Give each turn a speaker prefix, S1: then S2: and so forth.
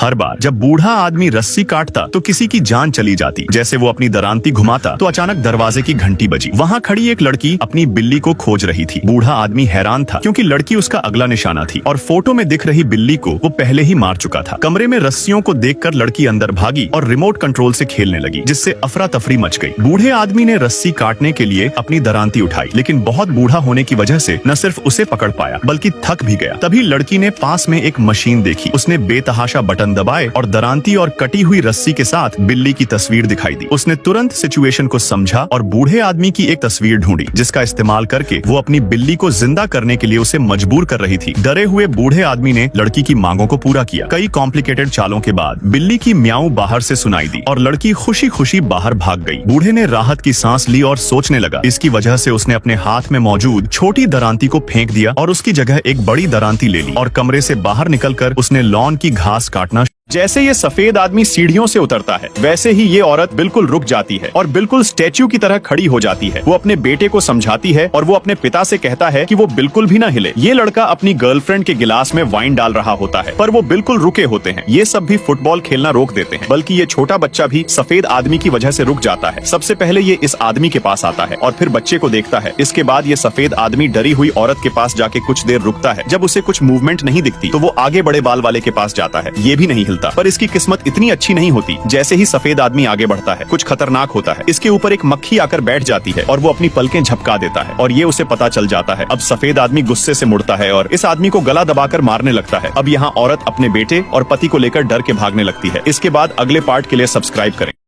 S1: हर बार जब बूढ़ा आदमी रस्सी काटता तो किसी की जान चली जाती। जैसे वो अपनी दरांती घुमाता तो अचानक दरवाजे की घंटी बजी। वहाँ खड़ी एक लड़की अपनी बिल्ली को खोज रही थी। बूढ़ा आदमी हैरान था क्योंकि लड़की उसका अगला निशाना थी और फोटो में दिख रही बिल्ली को वो पहले ही मार चुका था। कमरे में रस्सियों को देखकर लड़की अंदर भागी और रिमोट कंट्रोल से खेलने लगी, जिससे अफरा तफरी मच गई। बूढ़े आदमी ने रस्सी काटने के लिए अपनी दरांती उठाई, लेकिन बहुत बूढ़ा होने की वजह से न सिर्फ उसे पकड़ पाया बल्कि थक भी गया। तभी लड़की ने पास में एक मशीन देखी। उसने बेतहाशा बटन दबाए और दरांती और कटी हुई रस्सी के साथ बिल्ली की तस्वीर दिखाई दी। उसने तुरंत सिचुएशन को समझा और बूढ़े आदमी की एक तस्वीर ढूंढी, जिसका इस्तेमाल करके वो अपनी बिल्ली को जिंदा करने के लिए उसे मजबूर कर रही थी। डरे हुए बूढ़े आदमी ने लड़की की मांगों को पूरा किया। कई कॉम्प्लिकेटेड चालों के बाद बिल्ली की म्याऊं बाहर से सुनाई दी और लड़की खुशी खुशी बाहर भाग गई। बूढ़े ने राहत की सांस ली और सोचने लगा। इसकी वजह से उसने अपने हाथ में मौजूद छोटी दरांती को फेंक दिया और उसकी जगह एक बड़ी दरांती ले ली और कमरे से बाहर निकलकर उसने लॉन की घास काटना। जैसे ये सफेद आदमी सीढ़ियों से उतरता है, वैसे ही ये औरत बिल्कुल रुक जाती है और बिल्कुल स्टैच्यू की तरह खड़ी हो जाती है। वो अपने बेटे को समझाती है और वो अपने पिता से कहता है कि वो बिल्कुल भी ना हिले। ये लड़का अपनी गर्लफ्रेंड के गिलास में वाइन डाल रहा होता है, पर वो बिल्कुल रुके होते हैं। ये सब भी फुटबॉल खेलना रोक देते हैं, बल्कि ये छोटा बच्चा भी सफेद आदमी की वजह से रुक जाता है। सबसे पहले ये इस आदमी के पास आता है और फिर बच्चे को देखता है। इसके बाद ये सफेद आदमी डरी हुई औरत के पास जाके कुछ देर रुकता है। जब उसे कुछ मूवमेंट नहीं दिखती तो वो आगे बड़े बाल वाले के पास जाता है। ये भी नहीं हिलता, पर इसकी किस्मत इतनी अच्छी नहीं होती। जैसे ही सफेद आदमी आगे बढ़ता है, कुछ खतरनाक होता है। इसके ऊपर एक मक्खी आकर बैठ जाती है और वो अपनी पलकें झपका देता है और ये उसे पता चल जाता है। अब सफेद आदमी गुस्से से मुड़ता है और इस आदमी को गला दबाकर मारने लगता है। अब यहाँ औरत अपने बेटे और पति को लेकर डर के भागने लगती है। इसके बाद अगले पार्ट के लिए सब्सक्राइब करें।